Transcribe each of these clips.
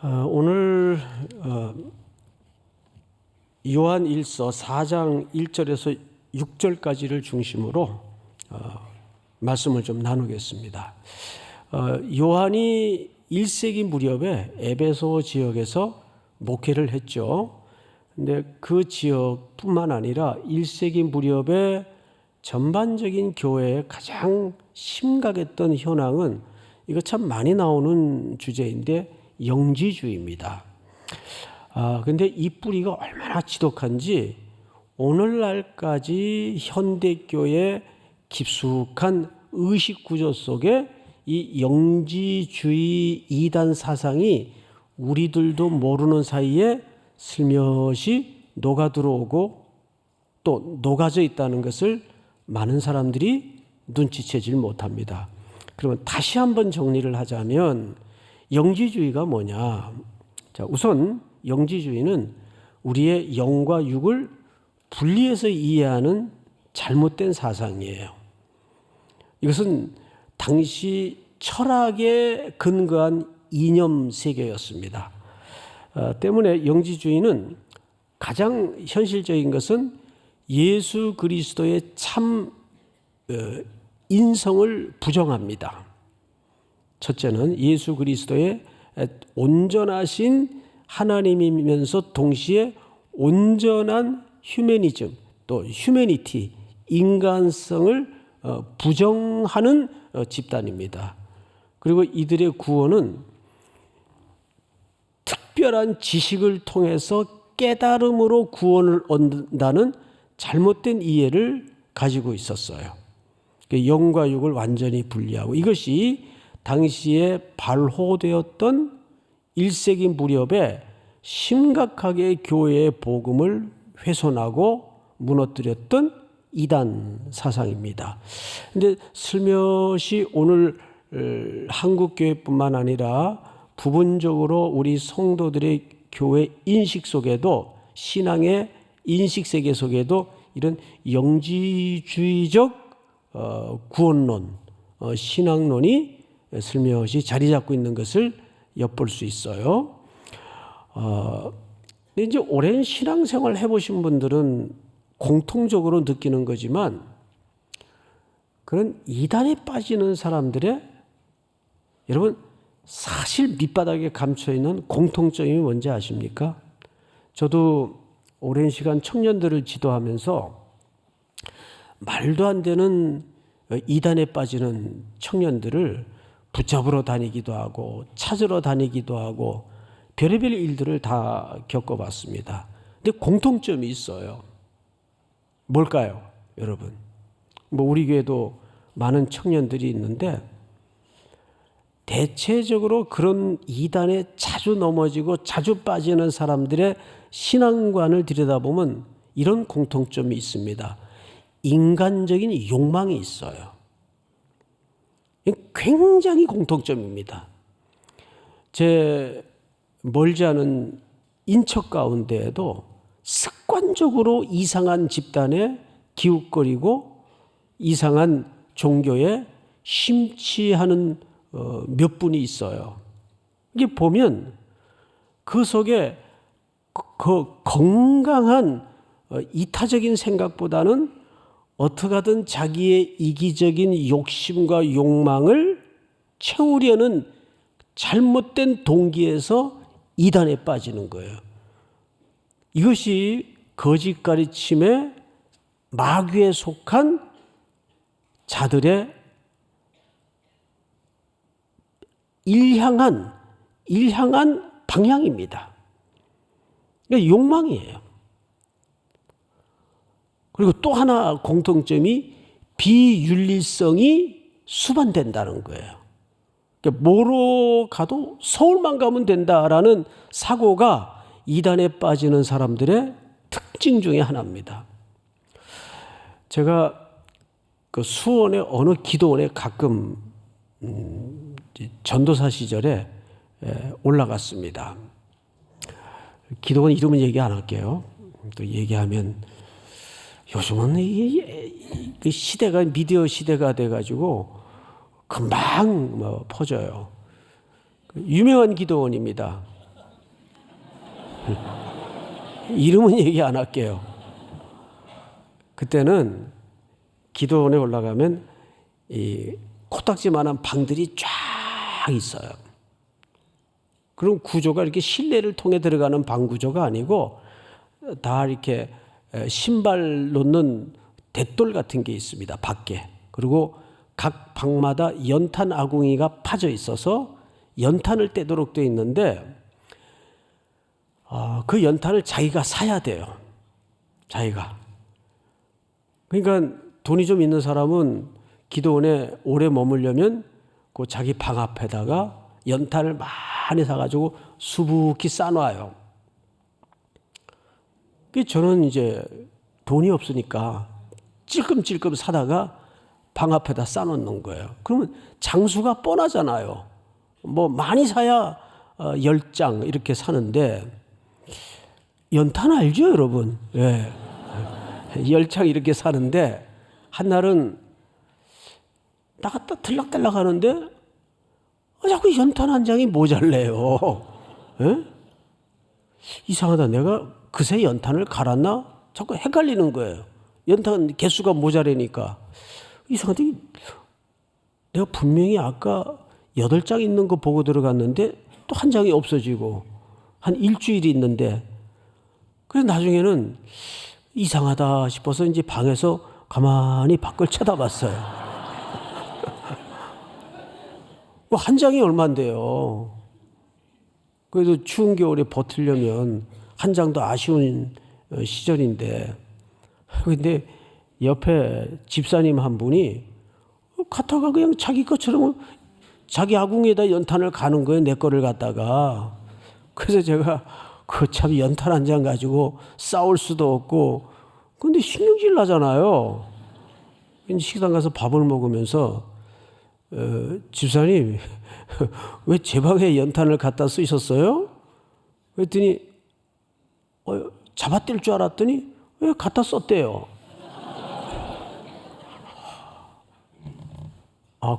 오늘 요한 1서 4장 1절에서 6절까지를 중심으로 말씀을 좀 나누겠습니다. 요한이 1세기 무렵에 에베소 지역에서 목회를 했죠. 근데 그 지역뿐만 아니라 1세기 무렵에 전반적인 교회에 가장 심각했던 현황은 이거 참 많이 나오는 주제인데 영지주의입니다. 근데 이 뿌리가 얼마나 지독한지 오늘날까지 현대교회 깊숙한 의식구조 속에 이 영지주의 이단 사상이 우리들도 모르는 사이에 슬며시 녹아들어오고 또 녹아져 있다는 것을 많은 사람들이 눈치채질 못합니다. 그러면 다시 한번 정리를 하자면 영지주의가 뭐냐? 자, 우선 영지주의는 우리의 영과 육을 분리해서 이해하는 잘못된 사상이에요. 이것은 당시 철학에 근거한 이념 세계였습니다. 때문에 영지주의는 가장 현실적인 것은 예수 그리스도의 참 인성을 부정합니다. 첫째는 예수 그리스도의 온전하신 하나님이면서 동시에 온전한 휴머니즘, 또 휴머니티, 인간성을 부정하는 집단입니다. 그리고 이들의 구원은 특별한 지식을 통해서 깨달음으로 구원을 얻는다는 잘못된 이해를 가지고 있었어요. 영과 육을 완전히 분리하고, 이것이 당시에 발호되었던 1세기 무렵에 심각하게 교회의 복음을 훼손하고 무너뜨렸던 이단 사상입니다. 근데 슬며시 오늘 한국 교회뿐만 아니라 부분적으로 우리 성도들의 교회 인식 속에도, 신앙의 인식 세계 속에도 이런 영지주의적 구원론, 신앙론이 슬며시 자리 잡고 있는 것을 엿볼 수 있어요. 근데 이제 오랜 신앙생활 해보신 분들은 공통적으로 느끼는 거지만, 그런 이단에 빠지는 사람들의, 여러분 사실 밑바닥에 감춰있는 공통점이 뭔지 아십니까? 저도 오랜 시간 청년들을 지도하면서 말도 안 되는 이단에 빠지는 청년들을 붙잡으러 다니기도 하고 찾으러 다니기도 하고 별의별 일들을 다 겪어봤습니다. 근데 공통점이 있어요. 뭘까요, 여러분? 우리 교회도 많은 청년들이 있는데 대체적으로 그런 이단에 자주 넘어지고 자주 빠지는 사람들의 신앙관을 들여다보면 이런 공통점이 있습니다. 인간적인 욕망이 있어요. 굉장히 공통점입니다. 제 멀지 않은 인척 가운데에도 습관적으로 이상한 집단에 기웃거리고 이상한 종교에 심취하는 몇 분이 있어요. 이게 보면 그 속에 그 건강한 이타적인 생각보다는 어떻게든 자기의 이기적인 욕심과 욕망을 채우려는 잘못된 동기에서 이단에 빠지는 거예요. 이것이 거짓 가르침의 마귀에 속한 자들의 일향한 방향입니다. 그러니까 욕망이에요. 그리고 또 하나 공통점이 비윤리성이 수반된다는 거예요. 그러니까 뭐로 가도 서울만 가면 된다라는 사고가 이단에 빠지는 사람들의 특징 중에 하나입니다. 제가 그 수원의 어느 기도원에 가끔 전도사 시절에 올라갔습니다. 기도원 이름은 얘기 안 할게요. 또 얘기하면 요즘은 이 시대가 미디어 시대가 돼가지고 금방 퍼져요. 유명한 기도원입니다. 이름은 얘기 안 할게요. 그때는 기도원에 올라가면 이 코딱지만한 방들이 쫙 있어요. 그럼 구조가 이렇게 실내를 통해 들어가는 방 구조가 아니고 다 이렇게 신발 놓는 대돌 같은 게 있습니다. 밖에. 그리고 각 방마다 연탄 아궁이가 파져 있어서 연탄을 떼도록 되어 있는데 그 연탄을 자기가 사야 돼요. 자기가. 그러니까 돈이 좀 있는 사람은 기도원에 오래 머물려면 그 자기 방 앞에다가 연탄을 많이 사가지고 수북히 쌓아놔요. 저는 이제 돈이 없으니까 찔끔찔끔 사다가 방 앞에다 쌓아놓는 거예요. 그러면 장수가 뻔하잖아요. 뭐 많이 사야 10장 이렇게 사는데 연탄 알죠, 여러분? 예. 10장 이렇게 사는데 한날은 나갔다 들락달락 하는데 자꾸 연탄 한 장이 모자래요. 예? 이상하다. 내가 그새 연탄을 갈았나? 자꾸 헷갈리는 거예요. 연탄 개수가 모자라니까. 이상하다. 내가 분명히 아까 8장 있는 거 보고 들어갔는데 또 한 장이 없어지고 한 일주일이 있는데 그래서 나중에는 이상하다 싶어서 이제 방에서 가만히 밖을 쳐다봤어요. 한 장이 얼만데요. 그래도 추운 겨울에 버티려면 한 장도 아쉬운 시절인데 근데 옆에 집사님 한 분이 갖다가 그냥 자기 것처럼 자기 아궁이에다 연탄을 가는 거예요. 내 거를 갖다가. 그래서 제가 그 참 연탄 한 장 가지고 싸울 수도 없고 근데 신경질 나잖아요. 식당 가서 밥을 먹으면서 집사님 왜 제 방에 연탄을 갖다 쓰셨어요? 그랬더니 잡아뗄 줄 알았더니 왜 갖다 썼대요.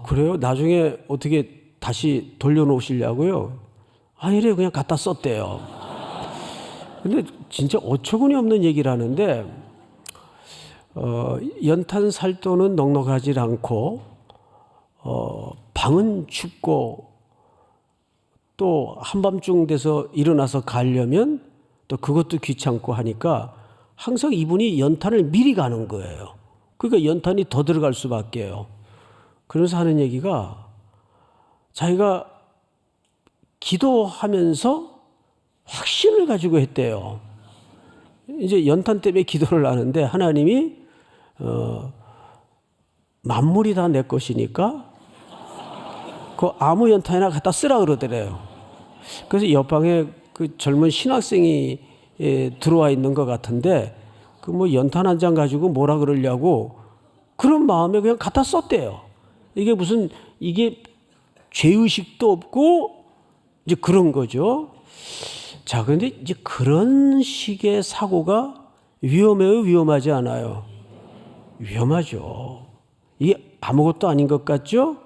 그래요? 나중에 어떻게 다시 돌려놓으시려고요? 아니래, 그냥 갖다 썼대요. 근데 진짜 어처구니 없는 얘기를 하는데 연탄 살도는 넉넉하지 않고 방은 춥고 또 한밤중 돼서 일어나서 가려면 또 그것도 귀찮고 하니까 항상 이분이 연탄을 미리 가는 거예요. 그러니까 연탄이 더 들어갈 수밖에요. 그래서 하는 얘기가 자기가 기도하면서 확신을 가지고 했대요. 이제 연탄 때문에 기도를 하는데 하나님이 만물이 다 내 것이니까 그 아무 연탄이나 갖다 쓰라 그러더래요. 그래서 옆방에 그 젊은 신학생이 들어와 있는 것 같은데 그 뭐 연탄 한 장 가지고 뭐라 그러려고 그런 마음에 그냥 갖다 썼대요. 이게 무슨 이게 죄의식도 없고 이제 그런 거죠. 자, 그런데 이제 그런 식의 사고가 위험해요, 위험하지 않아요? 위험하죠. 이게 아무것도 아닌 것 같죠?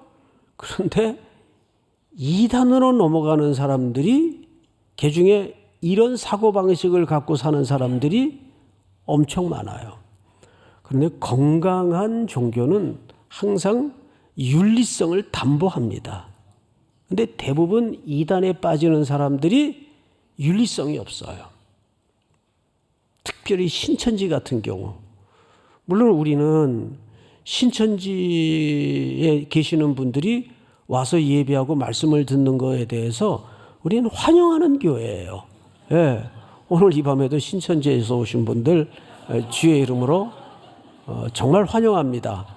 그런데 이단으로 넘어가는 사람들이 개중에 이런 사고방식을 갖고 사는 사람들이 엄청 많아요. 그런데 건강한 종교는 항상 윤리성을 담보합니다. 근데 대부분 이단에 빠지는 사람들이 윤리성이 없어요. 특별히 신천지 같은 경우. 물론 우리는 신천지에 계시는 분들이 와서 예배하고 말씀을 듣는 것에 대해서 우리는 환영하는 교회예요. 예. 오늘 이 밤에도 신천지에서 오신 분들 주의 이름으로 정말 환영합니다.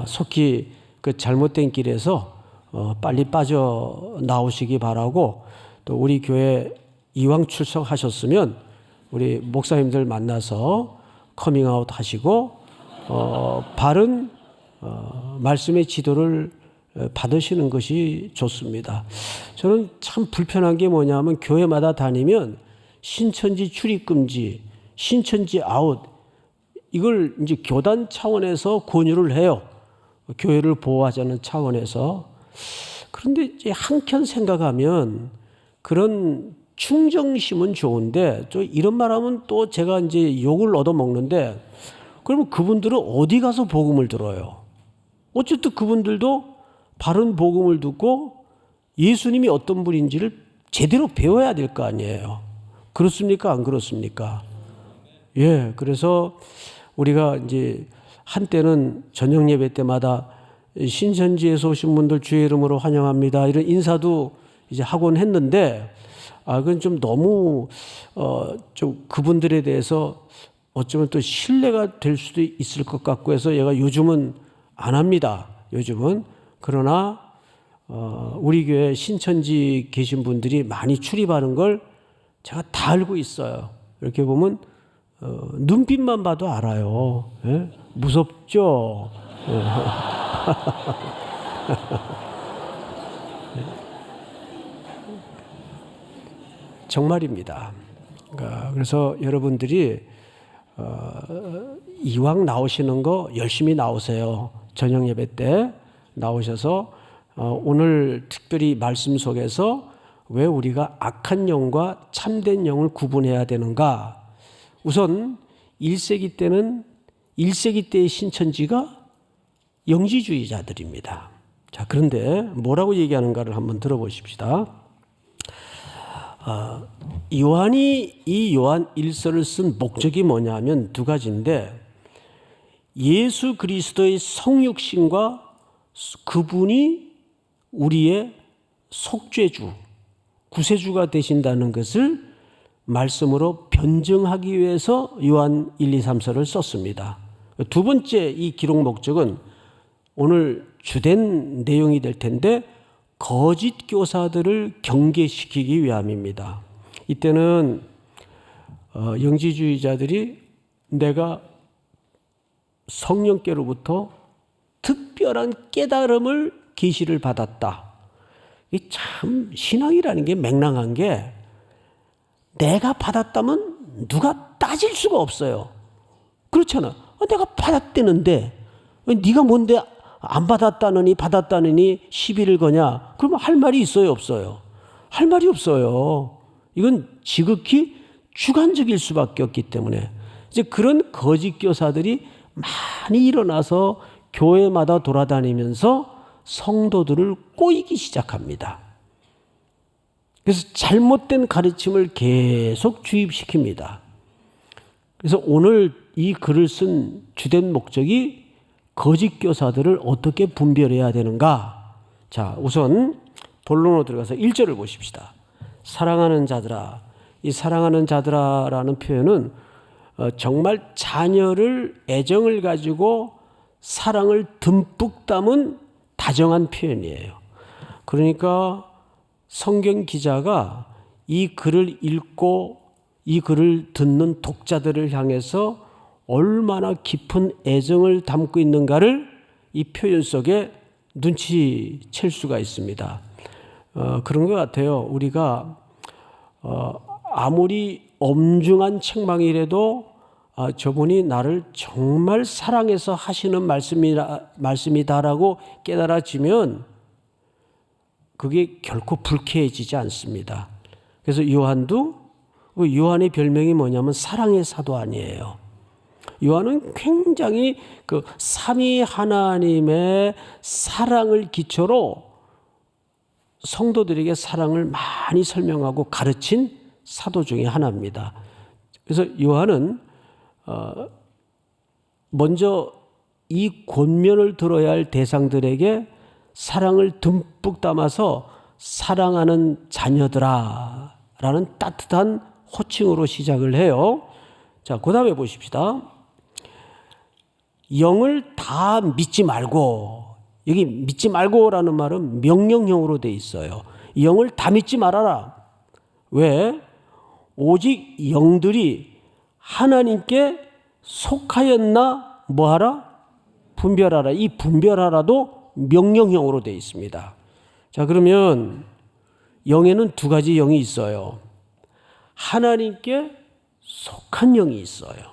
속히 그 잘못된 길에서 빨리 빠져나오시기 바라고 또 우리 교회 이왕 출석하셨으면 우리 목사님들 만나서 커밍아웃 하시고 바른 말씀의 지도를 받으시는 것이 좋습니다. 저는 참 불편한 게 뭐냐면 교회마다 다니면 신천지 출입금지, 신천지 아웃 이걸 이제 교단 차원에서 권유를 해요. 교회를 보호하자는 차원에서. 그런데 이제 한켠 생각하면 그런 충정심은 좋은데 또 이런 말하면 또 제가 이제 욕을 얻어 먹는데, 그러면 그분들은 어디 가서 복음을 들어요? 어쨌든 그분들도 바른 복음을 듣고 예수님이 어떤 분인지를 제대로 배워야 될 거 아니에요. 그렇습니까? 안 그렇습니까? 예, 그래서 우리가 이제 한때는 저녁 예배 때마다 신천지에서 오신 분들 주의 이름으로 환영합니다, 이런 인사도 이제 하곤 했는데, 그건 좀 너무 좀 그분들에 대해서 어쩌면 또 신뢰가 될 수도 있을 것 같고 해서 얘가 요즘은 안 합니다. 요즘은. 그러나 우리 교회 신천지 계신 분들이 많이 출입하는 걸 제가 다 알고 있어요. 이렇게 보면 눈빛만 봐도 알아요. 예? 무섭죠? 예. 정말입니다. 그래서 여러분들이 이왕 나오시는 거 열심히 나오세요. 저녁 예배 때 나오셔서 오늘 특별히 말씀 속에서 왜 우리가 악한 영과 참된 영을 구분해야 되는가? 우선 1세기 때는 1세기 때의 신천지가 영지주의자들입니다. 자, 그런데 뭐라고 얘기하는가를 한번 들어보십시다. 요한이 이 요한 1서를 쓴 목적이 뭐냐면 두 가지인데, 예수 그리스도의 성육신과 그분이 우리의 속죄주, 구세주가 되신다는 것을 말씀으로 변증하기 위해서 요한 1, 2, 3서를 썼습니다. 두 번째 이 기록 목적은 오늘 주된 내용이 될 텐데, 거짓 교사들을 경계시키기 위함입니다. 이때는 영지주의자들이 내가 성령께로부터 특별한 깨달음을 계시를 받았다. 이 참 신앙이라는 게 맹랑한 게, 내가 받았다면 누가 따질 수가 없어요. 그렇잖아. 내가 받았다는데 네가 뭔데 안 받았다느니 받았다느니 시비를 거냐? 그러면 할 말이 있어요, 없어요? 할 말이 없어요. 이건 지극히 주관적일 수밖에 없기 때문에 이제 그런 거짓 교사들이 많이 일어나서 교회마다 돌아다니면서 성도들을 꼬이기 시작합니다. 그래서 잘못된 가르침을 계속 주입시킵니다. 그래서 오늘 이 글을 쓴 주된 목적이 거짓 교사들을 어떻게 분별해야 되는가? 자, 우선 본론으로 들어가서 1절을 보십시다. 사랑하는 자들아. 이 사랑하는 자들아라는 표현은 정말 자녀를 애정을 가지고 사랑을 듬뿍 담은 다정한 표현이에요. 그러니까 성경 기자가 이 글을 읽고 이 글을 듣는 독자들을 향해서 얼마나 깊은 애정을 담고 있는가를 이 표현 속에 눈치챌 수가 있습니다. 그런 것 같아요. 우리가 아무리 엄중한 책망이라도 저분이 나를 정말 사랑해서 하시는 말씀이다라고 깨달아지면 그게 결코 불쾌해지지 않습니다. 그래서 요한의 별명이 뭐냐면 사랑의 사도 아니에요. 요한은 굉장히 그 삼위 하나님의 사랑을 기초로 성도들에게 사랑을 많이 설명하고 가르친 사도 중에 하나입니다. 그래서 요한은 먼저 이 권면을 들어야 할 대상들에게 사랑을 듬뿍 담아서 사랑하는 자녀들아 라는 따뜻한 호칭으로 시작을 해요. 자, 그 다음에 보십시다. 영을 다 믿지 말고, 여기 믿지 말고라는 말은 명령형으로 돼 있어요. 영을 다 믿지 말아라. 왜? 오직 영들이 하나님께 속하였나 뭐하라? 분별하라. 이 분별하라도 명령형으로 되어 있습니다. 자, 그러면 영에는 두 가지 영이 있어요. 하나님께 속한 영이 있어요.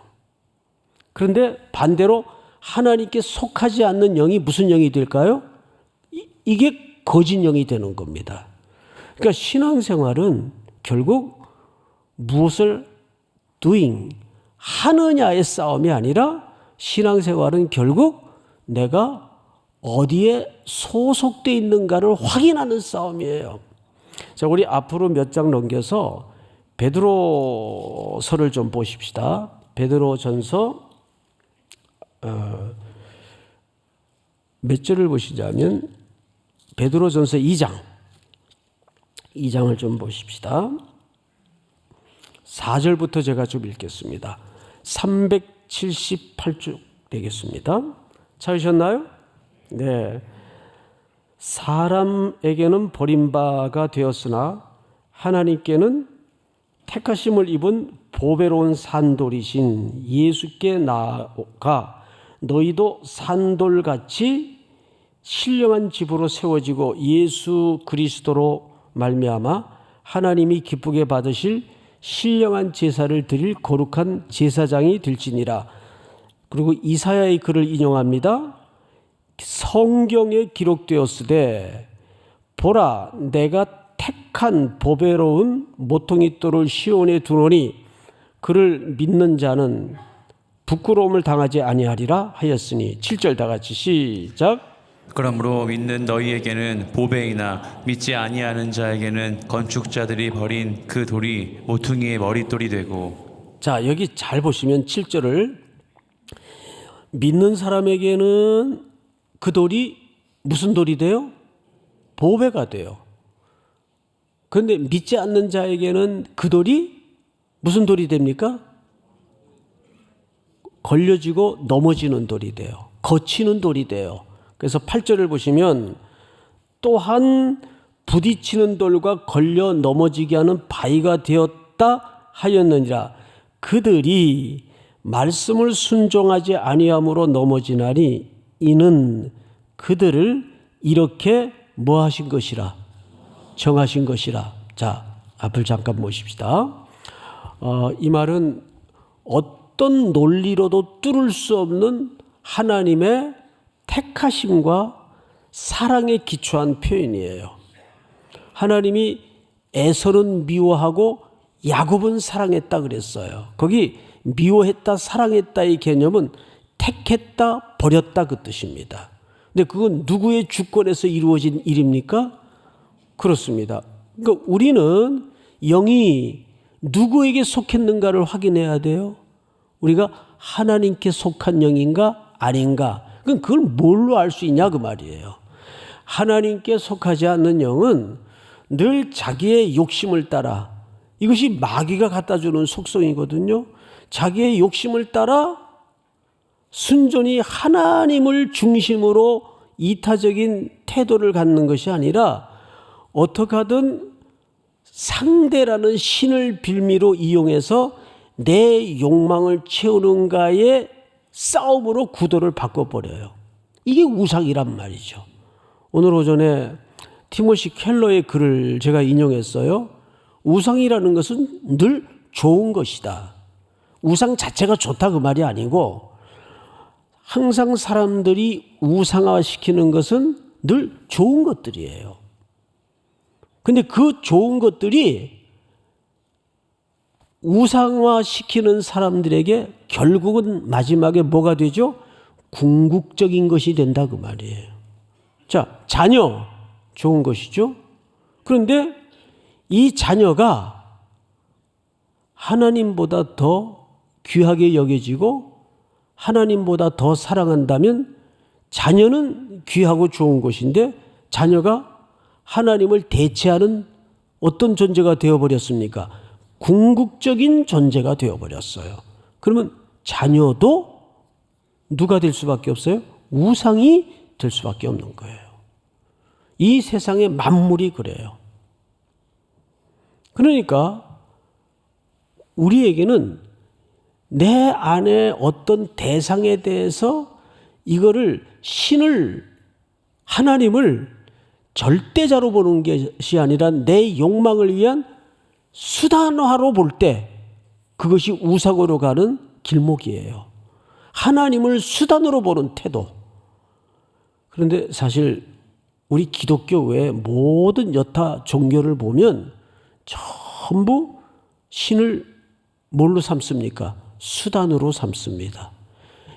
그런데 반대로 하나님께 속하지 않는 영이 무슨 영이 될까요? 이게 거짓 영이 되는 겁니다. 그러니까 신앙생활은 결국 무엇을 doing, 하느냐의 싸움이 아니라 신앙생활은 결국 내가 어디에 소속되어 있는가를 확인하는 싸움이에요. 자, 우리 앞으로 몇 장 넘겨서 베드로서를 좀 보십시다. 베드로전서 몇 절을 보시자면 베드로전서 2장을 좀 보십시다. 4절부터 제가 좀 읽겠습니다. 378쪽 되겠습니다. 찾으셨나요? 네. 사람에게는 버림바가 되었으나 하나님께는 택하심을 입은 보배로운 산돌이신 예수께 나아가 너희도 산돌같이 신령한 집으로 세워지고 예수 그리스도로 말미암아 하나님이 기쁘게 받으실 신령한 제사를 드릴 거룩한 제사장이 될지니라. 그리고 이사야의 글을 인용합니다. 성경에 기록되었으되 보라 내가 택한 보배로운 모퉁이 돌을 시온에 두노니 그를 믿는 자는 부끄러움을 당하지 아니하리라 하였으니 7절 다 같이 시작. 그러므로 믿는 너희에게는 보배이나 믿지 아니하는 자에게는 건축자들이 버린 그 돌이 모퉁이의 머릿돌이 되고. 자, 여기 잘 보시면 7절을 믿는 사람에게는 그 돌이 무슨 돌이 돼요? 보배가 돼요. 그런데 믿지 않는 자에게는 그 돌이 무슨 돌이 됩니까? 걸려지고 넘어지는 돌이 돼요. 거치는 돌이 돼요. 그래서 8절을 보시면 또한 부딪히는 돌과 걸려 넘어지게 하는 바위가 되었다 하였느니라. 그들이 말씀을 순종하지 아니함으로 넘어지나니 이는 그들을 이렇게 뭐 하신 것이라? 정하신 것이라. 자, 앞을 잠깐 보십시다. 이 말은 어떤 논리로도 뚫을 수 없는 하나님의 택하심과 사랑에 기초한 표현이에요. 하나님이 에서는 미워하고 야곱은 사랑했다 그랬어요. 거기 미워했다 사랑했다의 개념은 택했다 버렸다 그 뜻입니다. 근데 그건 누구의 주권에서 이루어진 일입니까? 그렇습니다. 그러니까 우리는 영이 누구에게 속했는가를 확인해야 돼요. 우리가 하나님께 속한 영인가 아닌가. 그럼 그걸 뭘로 알 수 있냐 그 말이에요. 하나님께 속하지 않는 영은 늘 자기의 욕심을 따라, 이것이 마귀가 갖다 주는 속성이거든요. 자기의 욕심을 따라 순전히 하나님을 중심으로 이타적인 태도를 갖는 것이 아니라 어떻게 하든 상대라는 신을 빌미로 이용해서 내 욕망을 채우는가의 싸움으로 구도를 바꿔버려요. 이게 우상이란 말이죠. 오늘 오전에 티모시 켈러의 글을 제가 인용했어요. 우상이라는 것은 늘 좋은 것이다. 우상 자체가 좋다 그 말이 아니고 항상 사람들이 우상화시키는 것은 늘 좋은 것들이에요. 근데 그 좋은 것들이 우상화시키는 사람들에게 결국은 마지막에 뭐가 되죠? 궁극적인 것이 된다 그 말이에요. 자, 자녀 좋은 것이죠. 그런데 이 자녀가 하나님보다 더 귀하게 여겨지고 하나님보다 더 사랑한다면 자녀는 귀하고 좋은 것인데 자녀가 하나님을 대체하는 어떤 존재가 되어버렸습니까? 궁극적인 존재가 되어버렸어요. 그러면 자녀도 누가 될 수밖에 없어요? 우상이 될 수밖에 없는 거예요. 이 세상의 만물이 그래요. 그러니까 우리에게는 내 안에 어떤 대상에 대해서 이거를 신을, 하나님을 절대자로 보는 것이 아니라 내 욕망을 위한 수단화로 볼 때 그것이 우상으로 가는 길목이에요. 하나님을 수단으로 보는 태도. 그런데 사실 우리 기독교 외에 모든 여타 종교를 보면 전부 신을 뭘로 삼습니까? 수단으로 삼습니다.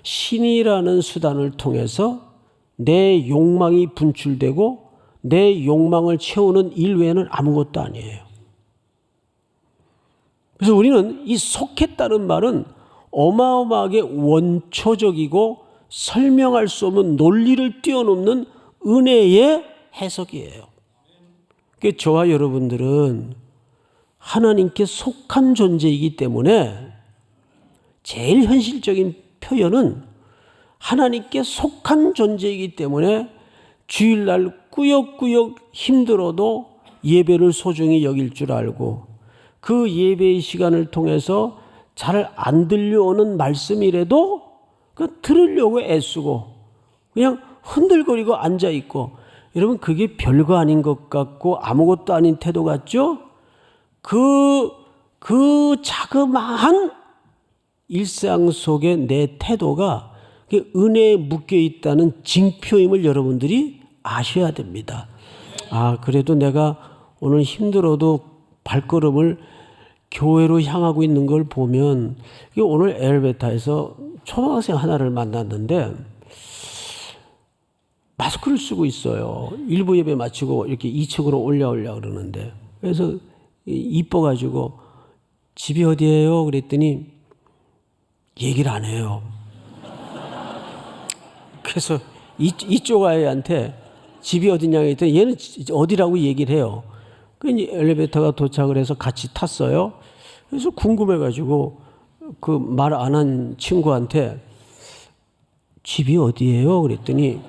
신이라는 수단을 통해서 내 욕망이 분출되고 내 욕망을 채우는 일 외에는 아무것도 아니에요. 그래서 우리는 이 속했다는 말은 어마어마하게 원초적이고 설명할 수 없는 논리를 뛰어넘는 은혜의 해석이에요. 그러니까 저와 여러분들은 하나님께 속한 존재이기 때문에 제일 현실적인 표현은 하나님께 속한 존재이기 때문에 주일날 꾸역꾸역 힘들어도 예배를 소중히 여길 줄 알고 그 예배의 시간을 통해서 잘 안 들려오는 말씀이라도 그 들으려고 애쓰고 그냥 흔들거리고 앉아있고, 여러분 그게 별거 아닌 것 같고 아무것도 아닌 태도 같죠? 그 자그마한 일상 속에 내 태도가 은혜에 묶여 있다는 징표임을 여러분들이 아셔야 됩니다. 그래도 내가 오늘 힘들어도 발걸음을 교회로 향하고 있는 걸 보면, 오늘 엘리베이터에서 초등학생 하나를 만났는데 마스크를 쓰고 있어요. 일부 예배 마치고 이렇게 2층으로 올라오려고 그러는데, 그래서 이뻐가지고 집이 어디예요? 그랬더니 얘기를 안 해요. 그래서 이쪽 아이한테 집이 어디냐고 했더니 얘는 어디라고 얘기를 해요. 그 엘리베이터가 도착을 해서 같이 탔어요. 그래서 궁금해가지고 그 말 안 한 친구한테 집이 어디예요? 그랬더니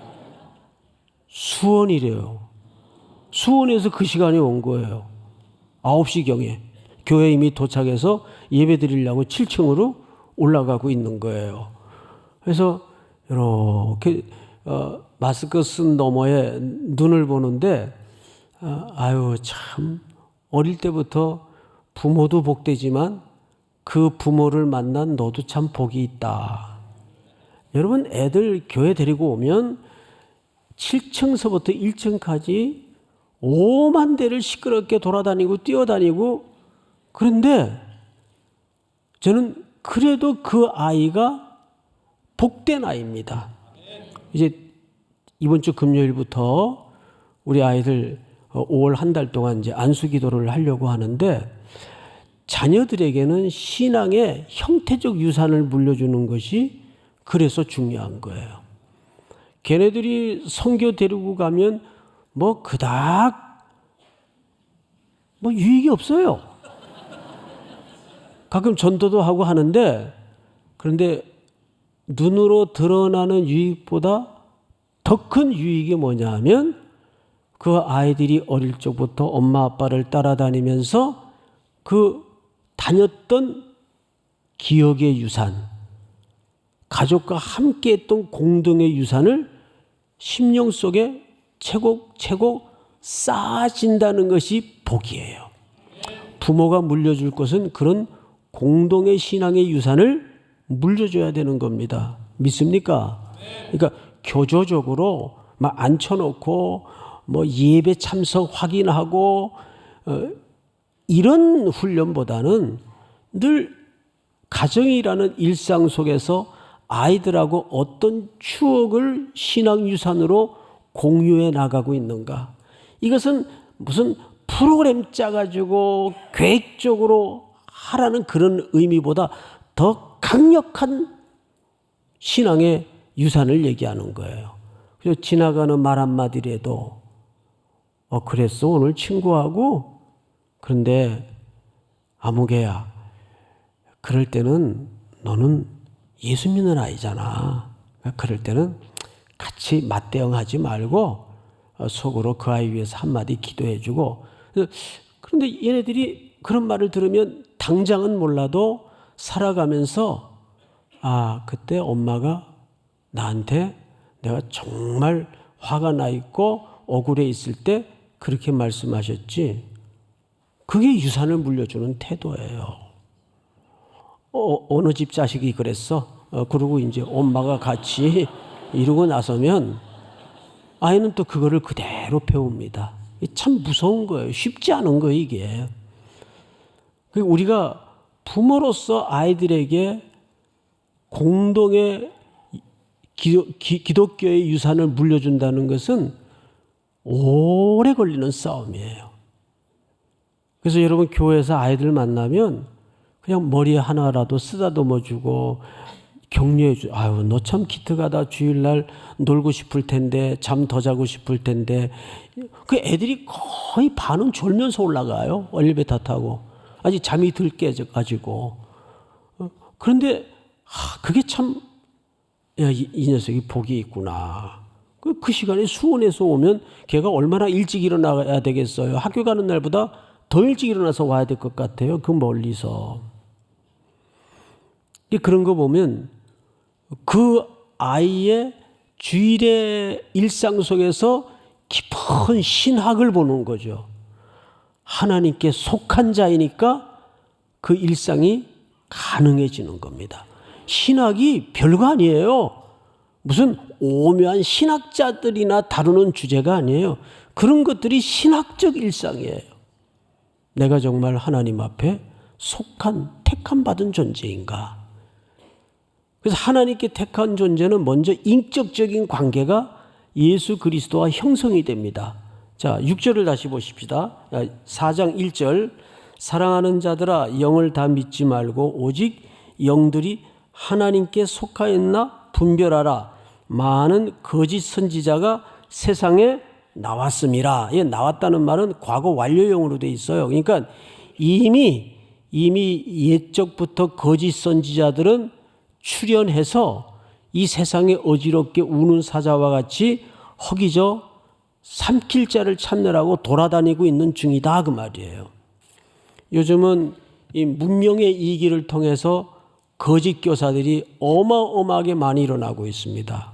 수원이래요. 수원에서 그 시간에 온 거예요. 9시경에 교회 이미 도착해서 예배 드리려고 7층으로 올라가고 있는 거예요. 그래서 이렇게 마스크 쓴 너머에 눈을 보는데 참 어릴 때부터 부모도 복되지만 그 부모를 만난 너도 참 복이 있다. 여러분 애들 교회 데리고 오면 7층서부터 1층까지 5만 대를 시끄럽게 돌아다니고 뛰어다니고, 그런데 저는 그래도 그 아이가 복된 아이입니다. 이제 이번 주 금요일부터 우리 아이들 5월 한 달 동안 이제 안수 기도를 하려고 하는데, 자녀들에게는 신앙의 형태적 유산을 물려주는 것이 그래서 중요한 거예요. 걔네들이 선교 데리고 가면 그닥 유익이 없어요. 가끔 전도도 하고 하는데, 그런데 눈으로 드러나는 유익보다 더 큰 유익이 뭐냐 하면, 그 아이들이 어릴 적부터 엄마 아빠를 따라다니면서 그 다녔던 기억의 유산, 가족과 함께 했던 공동의 유산을 심령 속에 채곡채곡 쌓아진다는 것이 복이에요. 부모가 물려줄 것은 그런 공동의 신앙의 유산을 물려줘야 되는 겁니다. 믿습니까? 그러니까 교조적으로 막 앉혀놓고 예배 참석 확인하고 이런 훈련보다는 늘 가정이라는 일상 속에서 아이들하고 어떤 추억을 신앙유산으로 공유해 나가고 있는가. 이것은 무슨 프로그램 짜가지고 계획적으로 하라는 그런 의미보다 더 강력한 신앙의 유산을 얘기하는 거예요. 그래서 지나가는 말 한마디라도 그랬어 오늘 친구하고, 그런데 아무개야, 그럴 때는 너는 예수 믿는 아이잖아. 그럴 때는 같이 맞대응하지 말고 속으로 그 아이 위해서 한마디 기도해주고. 그런데 얘네들이 그런 말을 들으면 당장은 몰라도 살아가면서 그때 엄마가 나한테 내가 정말 화가 나 있고 억울해 있을 때 그렇게 말씀하셨지. 그게 유산을 물려주는 태도예요. 어느 집 자식이 그랬어. 그러고 이제 엄마가 같이 이러고 나서면 아이는 또 그거를 그대로 배웁니다. 참 무서운 거예요. 쉽지 않은 거예요, 이게. 우리가 부모로서 아이들에게 공동의 기독교의 유산을 물려준다는 것은 오래 걸리는 싸움이에요. 그래서 여러분 교회에서 아이들 만나면 그냥 머리에 하나라도 쓰다듬어주고 격려해주고, 아유 너 참 기특하다, 주일날 놀고 싶을 텐데, 잠 더 자고 싶을 텐데. 그 애들이 거의 반은 졸면서 올라가요. 엘리베이터 타고 아직 잠이 들 깨져가지고. 그런데 그게 참, 야, 이 녀석이 복이 있구나. 그 시간에 수원에서 오면 걔가 얼마나 일찍 일어나야 되겠어요. 학교 가는 날보다 더 일찍 일어나서 와야 될 것 같아요. 그 멀리서. 그런 거 보면 그 아이의 주일의 일상 속에서 깊은 신학을 보는 거죠. 하나님께 속한 자이니까 그 일상이 가능해지는 겁니다. 신학이 별거 아니에요. 무슨 오묘한 신학자들이나 다루는 주제가 아니에요. 그런 것들이 신학적 일상이에요. 내가 정말 하나님 앞에 속한, 택함 받은 존재인가? 그래서 하나님께 택한 존재는 먼저 인격적인 관계가 예수 그리스도와 형성이 됩니다. 자, 6절을 다시 보십시다. 4장 1절. 사랑하는 자들아, 영을 다 믿지 말고 오직 영들이 하나님께 속하였나 분별하라. 많은 거짓 선지자가 세상에 나왔습니다. 예, 나왔다는 말은 과거 완료형으로 돼 있어요. 그러니까 이미 옛적부터 거짓 선지자들은 출현해서 이 세상에 어지럽게 우는 사자와 같이 허기져 삼킬 자를 찾느라고 돌아다니고 있는 중이다, 그 말이에요. 요즘은 이 문명의 이기를 통해서 거짓 교사들이 어마어마하게 많이 일어나고 있습니다.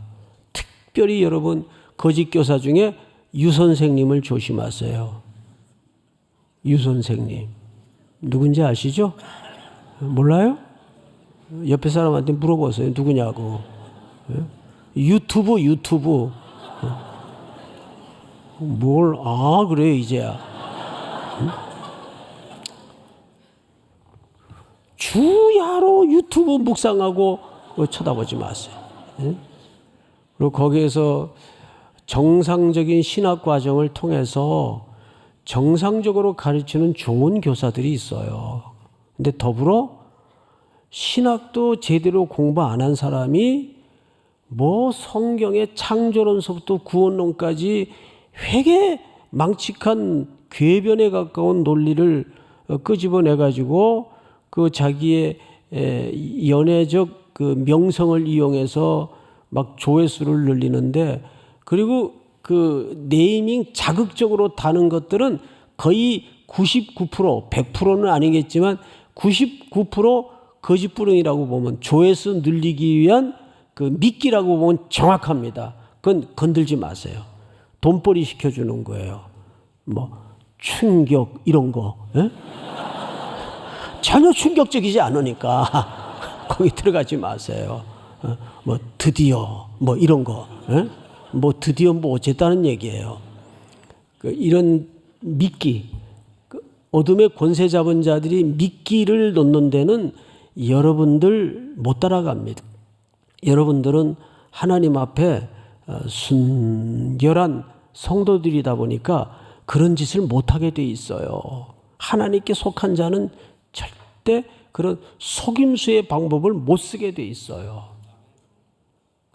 특별히 여러분 거짓 교사 중에 유 선생님을 조심하세요. 유 선생님 누군지 아시죠? 몰라요? 옆에 사람한테 물어보세요. 누구냐고. 유튜브. 그래요 이제야. 주야로 유튜브 묵상하고 쳐다보지 마세요. 그리고 거기에서 정상적인 신학 과정을 통해서 정상적으로 가르치는 좋은 교사들이 있어요. 근데 더불어 신학도 제대로 공부 안 한 사람이 뭐 성경의 창조론서부터 구원론까지 되게 망측한 궤변에 가까운 논리를 끄집어내가지고 그 자기의 연애적 그 명성을 이용해서 막 조회수를 늘리는데, 그리고 그 네이밍 자극적으로 다는 것들은 거의 99%, 100%는 아니겠지만 99% 거짓부릉이라고 보면, 조회수 늘리기 위한 그 미끼라고 보면 정확합니다. 그건 건들지 마세요. 돈벌이 시켜주는 거예요. 뭐 충격 이런 거. 에? 전혀 충격적이지 않으니까 거기 들어가지 마세요. 뭐 드디어 뭐 이런 거. 에? 뭐 드디어 뭐 어쨌다는 얘기예요. 이런 미끼, 어둠의 권세 잡은 자들이 미끼를 놓는 데는 여러분들 못 따라갑니다. 여러분들은 하나님 앞에 순결한 성도들이다 보니까 그런 짓을 못하게 돼 있어요. 하나님께 속한 자는 절대 그런 속임수의 방법을 못 쓰게 돼 있어요.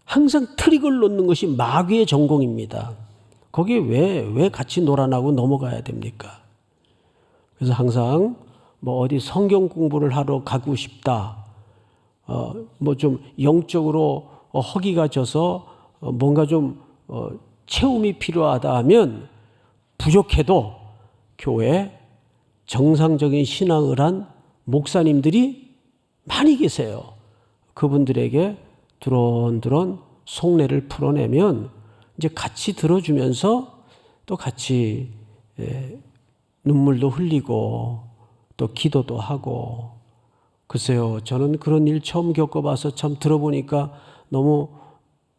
항상 트릭을 놓는 것이 마귀의 전공입니다. 거기에 왜 같이 놀아나고 넘어가야 됩니까? 그래서 항상 뭐 어디 성경 공부를 하러 가고 싶다, 뭐 좀 영적으로 허기가 져서 뭔가 좀 체험이 필요하다 하면 부족해도 교회에 정상적인 신앙을 한 목사님들이 많이 계세요. 그분들에게 두런두런 속내를 풀어내면 이제 같이 들어주면서 또 같이 눈물도 흘리고 또 기도도 하고. 글쎄요, 저는 그런 일 처음 겪어봐서 참 들어보니까 너무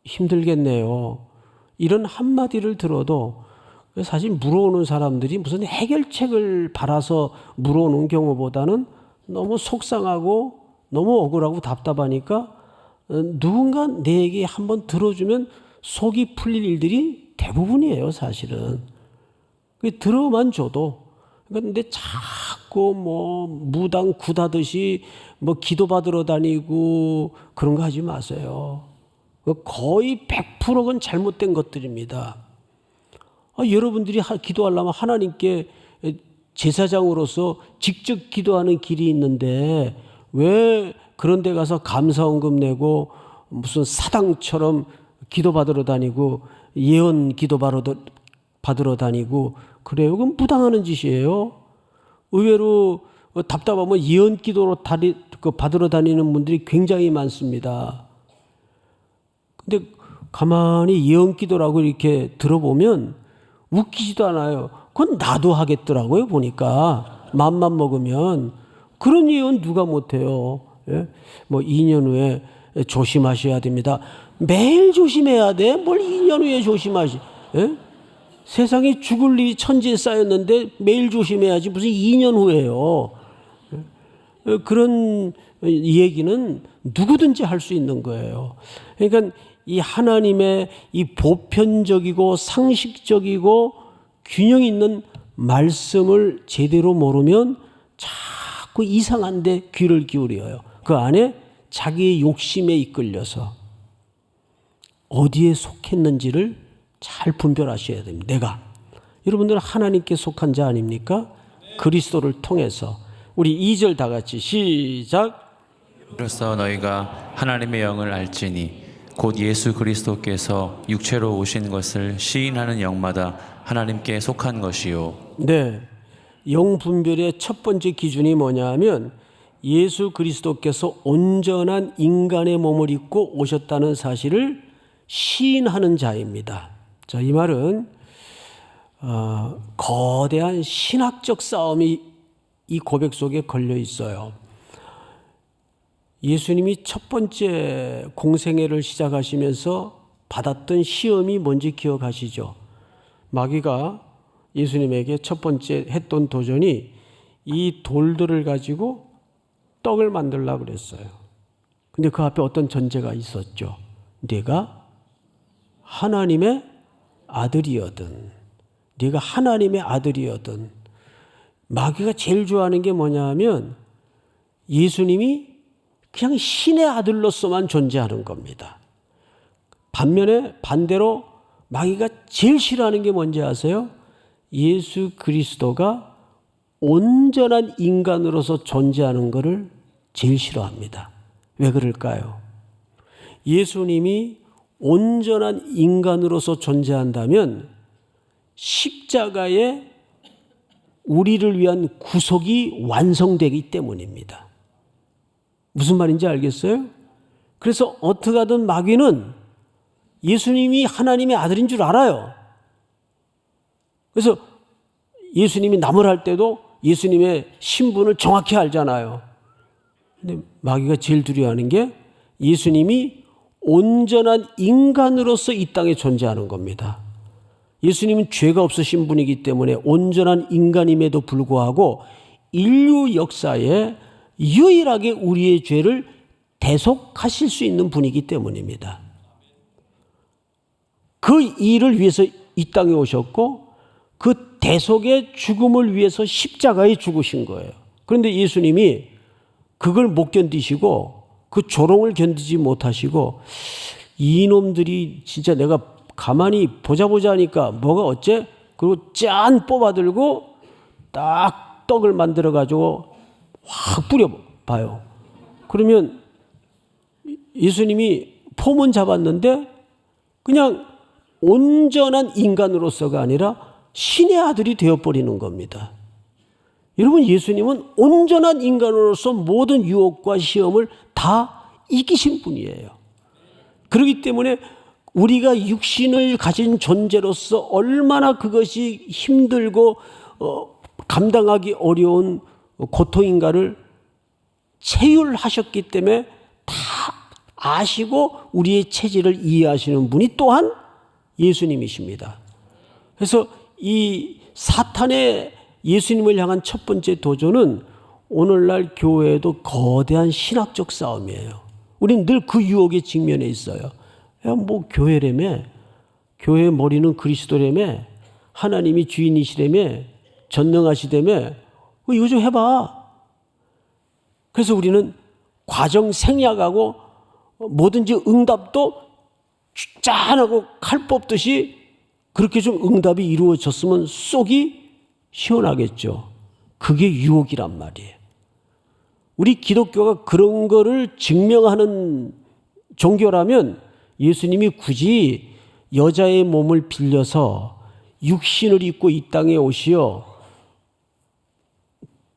힘들겠네요. 이런 한마디를 들어도 사실 물어오는 사람들이 무슨 해결책을 바라서 물어오는 경우보다는 너무 속상하고 너무 억울하고 답답하니까 누군가 내 얘기 한번 들어주면 속이 풀릴 일들이 대부분이에요, 사실은. 들어만 줘도. 근데 자꾸 뭐 무당 굿하듯이 뭐 기도받으러 다니고 그런 거 하지 마세요. 거의 100%는 잘못된 것들입니다. 여러분들이 기도하려면 하나님께 제사장으로서 직접 기도하는 길이 있는데 왜 그런 데 가서 감사원금 내고 무슨 사당처럼 기도받으러 다니고 예언 받으러 다니고 그래요? 그건 무당하는 짓이에요. 의외로 답답하면 예언 기도로 받으러 다니는 분들이 굉장히 많습니다. 근데 가만히 예언 기도라고 이렇게 들어보면 웃기지도 않아요. 그건 나도 하겠더라고요, 보니까. 맘만 먹으면. 그런 예언 누가 못해요. 예? 뭐 2년 후에 조심하셔야 됩니다. 매일 조심해야 돼? 뭘 2년 후에 조심하시? 예? 세상에 죽을 일이 천지에 쌓였는데 매일 조심해야지 무슨 2년 후에요. 예? 그런 얘기는 누구든지 할 수 있는 거예요. 그러니까 이 하나님의 이 보편적이고 상식적이고 균형 있는 말씀을 제대로 모르면 자꾸 이상한 데 귀를 기울여요. 그 안에 자기의 욕심에 이끌려서 어디에 속했는지를 잘 분별하셔야 됩니다. 내가. 여러분들은 하나님께 속한 자 아닙니까? 그리스도를 통해서. 우리 2절 다 같이 시작. 이로써 너희가 하나님의 영을 알지니 곧 예수 그리스도께서 육체로 오신 것을 시인하는 영마다 하나님께 속한 것이요. 네. 영 분별의 첫 번째 기준이 뭐냐면 예수 그리스도께서 온전한 인간의 몸을 입고 오셨다는 사실을 시인하는 자입니다. 자, 이 말은 거대한 신학적 싸움이 이 고백 속에 걸려 있어요. 예수님이 첫 번째 공생애를 시작하시면서 받았던 시험이 뭔지 기억하시죠? 마귀가 예수님에게 첫 번째 했던 도전이 이 돌들을 가지고 떡을 만들려고 그랬어요. 근데 그 앞에 어떤 전제가 있었죠. 네가 하나님의 아들이거든. 네가 하나님의 아들이거든. 마귀가 제일 좋아하는 게 뭐냐면 예수님이 그냥 신의 아들로서만 존재하는 겁니다. 반대로 마귀가 제일 싫어하는 게 뭔지 아세요? 예수 그리스도가 온전한 인간으로서 존재하는 것을 제일 싫어합니다. 왜 그럴까요? 예수님이 온전한 인간으로서 존재한다면 십자가에 우리를 위한 구속이 완성되기 때문입니다. 무슨 말인지 알겠어요? 그래서 어떻게 하든 마귀는 예수님이 하나님의 아들인 줄 알아요. 그래서 예수님이 나무랄 때도 예수님의 신분을 정확히 알잖아요. 근데 마귀가 제일 두려워하는 게 예수님이 온전한 인간으로서 이 땅에 존재하는 겁니다. 예수님은 죄가 없으신 분이기 때문에 온전한 인간임에도 불구하고 인류 역사에 유일하게 우리의 죄를 대속하실 수 있는 분이기 때문입니다. 그 일을 위해서 이 땅에 오셨고 그 대속의 죽음을 위해서 십자가에 죽으신 거예요. 그런데 예수님이 그걸 못 견디시고 그 조롱을 견디지 못하시고 이놈들이 진짜 내가 가만히 보자 하니까 뭐가 어째? 그리고 짠 뽑아들고 딱 떡을 만들어 가지고 확 뿌려봐요. 그러면 예수님이 폼은 잡았는데 그냥 온전한 인간으로서가 아니라 신의 아들이 되어버리는 겁니다. 여러분, 예수님은 온전한 인간으로서 모든 유혹과 시험을 다 이기신 분이에요. 그렇기 때문에 우리가 육신을 가진 존재로서 얼마나 그것이 힘들고 감당하기 어려운 고통인가를 체휼하셨기 때문에 다 아시고 우리의 체질을 이해하시는 분이 또한 예수님이십니다. 그래서 이 사탄의 예수님을 향한 첫 번째 도전은 오늘날 교회에도 거대한 신학적 싸움이에요. 우리는 늘 그 유혹에 직면해 있어요. 야, 뭐 교회라며, 교회의 머리는 그리스도라며, 하나님이 주인이시라며, 전능하시다며, 이거 좀 해봐. 그래서 우리는 과정 생략하고 뭐든지 응답도 짠하고 칼 뽑듯이 그렇게 좀 응답이 이루어졌으면 속이 시원하겠죠. 그게 유혹이란 말이에요. 우리 기독교가 그런 거를 증명하는 종교라면 예수님이 굳이 여자의 몸을 빌려서 육신을 입고 이 땅에 오시어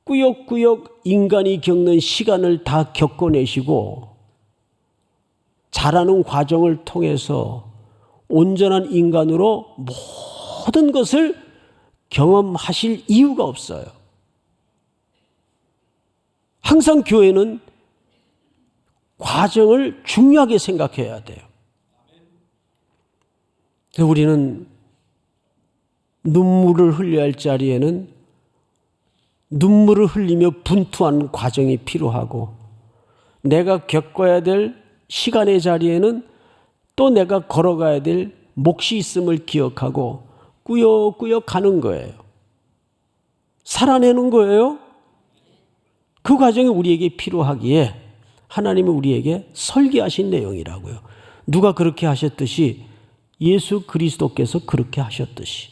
꾸역꾸역 인간이 겪는 시간을 다 겪어내시고 자라는 과정을 통해서 온전한 인간으로 모든 것을 경험하실 이유가 없어요. 항상 교회는 과정을 중요하게 생각해야 돼요. 그래서 우리는 눈물을 흘려야 할 자리에는 눈물을 흘리며 분투한 과정이 필요하고, 내가 겪어야 될 시간의 자리에는 또 내가 걸어가야 될 몫이 있음을 기억하고 꾸역꾸역 가는 거예요. 살아내는 거예요. 그 과정이 우리에게 필요하기에 하나님은 우리에게 설계하신 내용이라고요. 누가 그렇게 하셨듯이 예수 그리스도께서 그렇게 하셨듯이.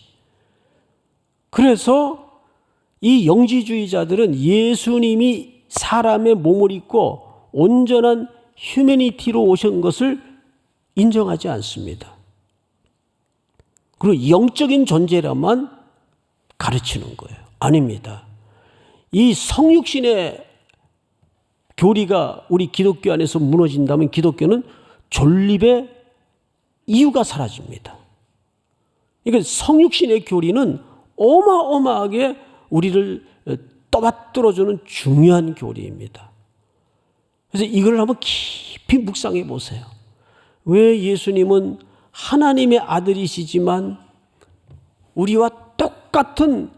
그래서 이 영지주의자들은 예수님이 사람의 몸을 입고 온전한 휴머니티로 오신 것을 인정하지 않습니다. 그리고 영적인 존재라만 가르치는 거예요. 아닙니다. 이 성육신의 교리가 우리 기독교 안에서 무너진다면 기독교는 존립의 이유가 사라집니다. 그러니까 성육신의 교리는 어마어마하게 우리를 떠받들어주는 중요한 교리입니다. 그래서 이걸 한번 깊이 묵상해 보세요. 왜 예수님은 하나님의 아들이시지만 우리와 똑같은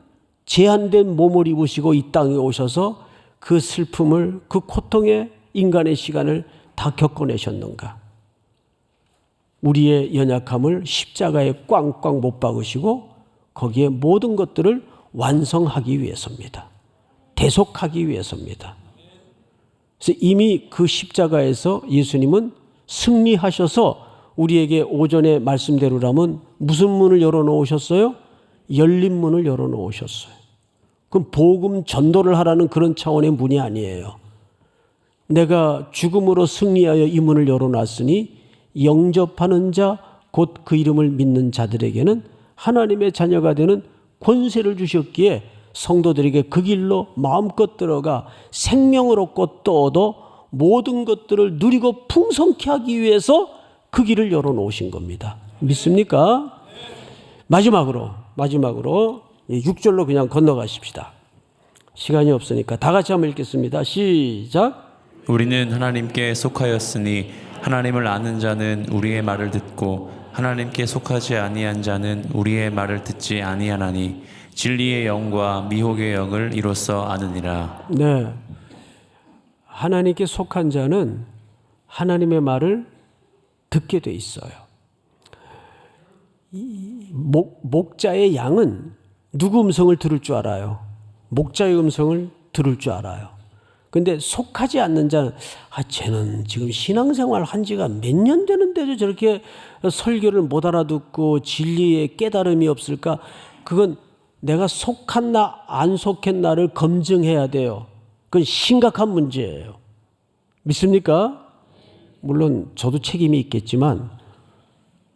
제한된 몸을 입으시고 이 땅에 오셔서 그 슬픔을, 그 고통의 인간의 시간을 다 겪어내셨는가? 우리의 연약함을 십자가에 꽝꽝 못 박으시고 거기에 모든 것들을 완성하기 위해서입니다. 대속하기 위해서입니다. 그래서 이미 그 십자가에서 예수님은 승리하셔서 우리에게 오전에 말씀대로라면 무슨 문을 열어놓으셨어요? 열린 문을 열어놓으셨어요. 그럼 복음 전도를 하라는 그런 차원의 문이 아니에요. 내가 죽음으로 승리하여 이 문을 열어놨으니 영접하는 자, 곧 그 이름을 믿는 자들에게는 하나님의 자녀가 되는 권세를 주셨기에 성도들에게 그 길로 마음껏 들어가 생명을 얻고 또 얻어 모든 것들을 누리고 풍성케 하기 위해서 그 길을 열어놓으신 겁니다. 믿습니까? 마지막으로 6절로 그냥 건너가십시다. 시간이 없으니까 다 같이 한번 읽겠습니다. 시작. 우리는 하나님께 속하였으니 하나님을 아는 자는 우리의 말을 듣고 하나님께 속하지 아니한 자는 우리의 말을 듣지 아니하나니 진리의 영과 미혹의 영을 이로써 아느니라. 네, 하나님께 속한 자는 하나님의 말을 듣게 돼 있어요. 목자의 양은 누구 음성을 들을 줄 알아요? 목자의 음성을 들을 줄 알아요. 근데 속하지 않는 자는 쟤는 지금 신앙생활 한 지가 몇 년 되는데도 저렇게 설교를 못 알아듣고 진리의 깨달음이 없을까? 그건 내가 속했나 안 속했나를 검증해야 돼요. 그건 심각한 문제예요. 믿습니까? 물론 저도 책임이 있겠지만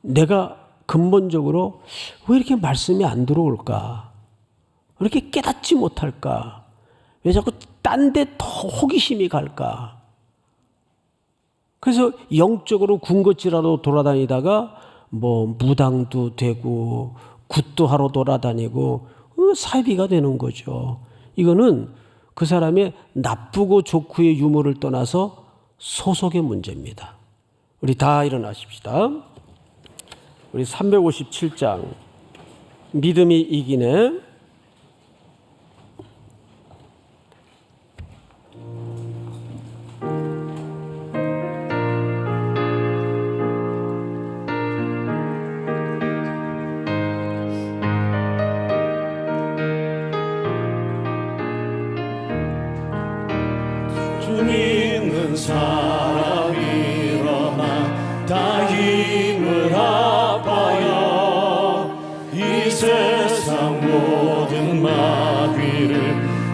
내가 근본적으로 왜 이렇게 말씀이 안 들어올까? 왜 이렇게 깨닫지 못할까? 왜 자꾸 딴 데 더 호기심이 갈까? 그래서 영적으로 군것질하러 돌아다니다가 뭐 무당도 되고 굿도 하러 돌아다니고 사이비가 되는 거죠. 이거는 그 사람의 나쁘고 좋고의 유무를 떠나서 소속의 문제입니다. 우리 다 일어나십시다. 우리 357장 믿음이 이기네.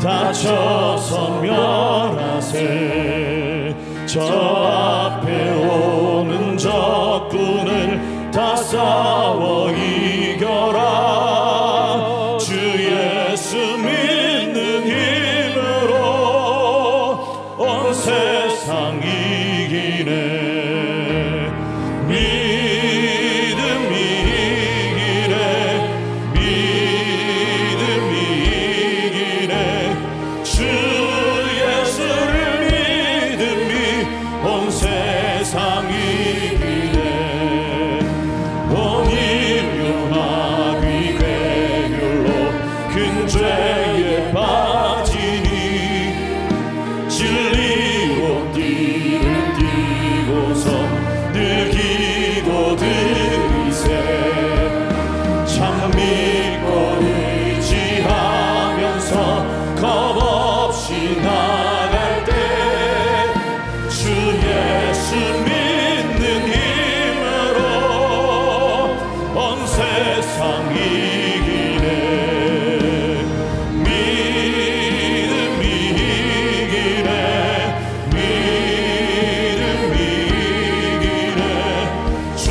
다쳐서 멸하세. 저 앞에 오는 적군을 다 싸워 이겨라. 주 예수 믿는 힘으로 온 세상 이기네. 믿음이 이기네. 믿음이 이기네. 주 예수를 믿음이 온 세상 이기네. 온 인류 마귀 괴율로 큰 죄에 빠지니 진리로 띠를 띠고서 늘 기도드리세. 참 믿고 의지하면서 겁없이 나갈 때 주 예수 믿는 힘으로 온 세상 이기네. 믿음이 이기네. 믿음이 이기네. 주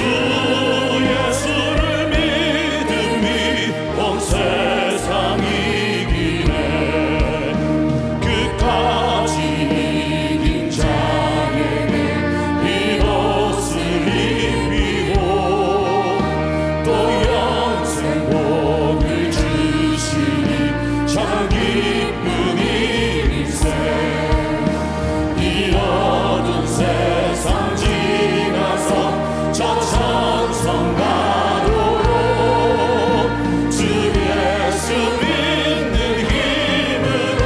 예수를 믿음이 온 세상 이기네. 끝까지 이긴 자에게 이것을 입히고 또 영생 복을 주시니 참 기쁜 일이세. 이 어두운 세상 지나서 저 천성 가도록 주 예수 믿는 힘으로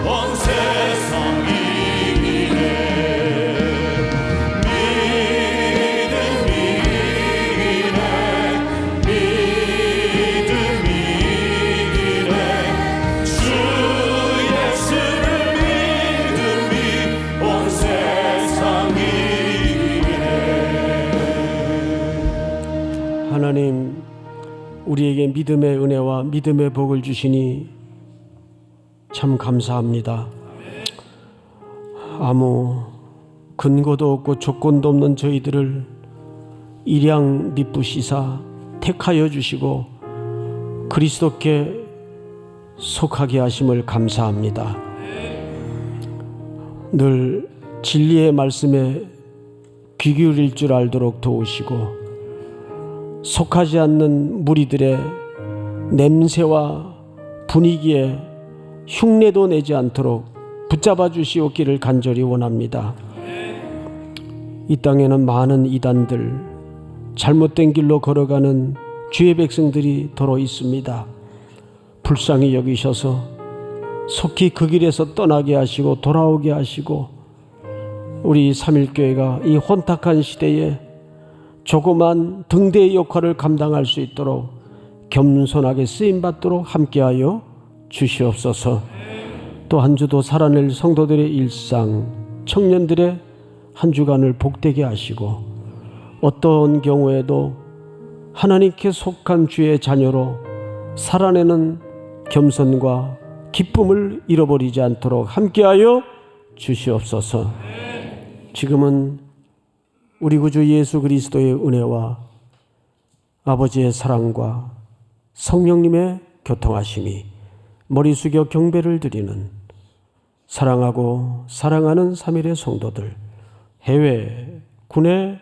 온 세상 이기네. 믿음이 이기네. 믿음이 이기네. 주 예수를 믿음이 온 세상 이기네. 하나님, 우리에게 믿음의 은혜와 믿음의 복을 주시니 참 감사합니다. 아무 근거도 없고 조건도 없는 저희들을 일양 미쁘시사 택하여 주시고 그리스도께 속하게 하심을 감사합니다. 늘 진리의 말씀에 귀 기울일 줄 알도록 도우시고 속하지 않는 무리들의 냄새와 분위기에 흉내도 내지 않도록 붙잡아 주시옵기를 간절히 원합니다. 이 땅에는 많은 이단들, 잘못된 길로 걸어가는 주의 백성들이 더러 있습니다. 불쌍히 여기셔서 속히 그 길에서 떠나게 하시고 돌아오게 하시고 우리 삼일교회가 이 혼탁한 시대에 조그만 등대의 역할을 감당할 수 있도록 겸손하게 쓰임받도록 함께하여 주시옵소서. 또 한 주도 살아낼 성도들의 일상, 청년들의 한 주간을 복되게 하시고 어떤 경우에도 하나님께 속한 주의 자녀로 살아내는 겸손과 기쁨을 잃어버리지 않도록 함께하여 주시옵소서. 지금은 우리 구주 예수 그리스도의 은혜와 아버지의 사랑과 성령님의 교통하심이 머리 숙여 경배를 드리는 사랑하고 사랑하는 삼일의 성도들, 해외, 군에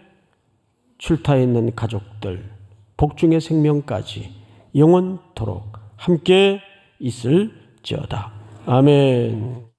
출타해 있는 가족들, 복중의 생명까지 영원토록 함께 있을지어다. 아멘.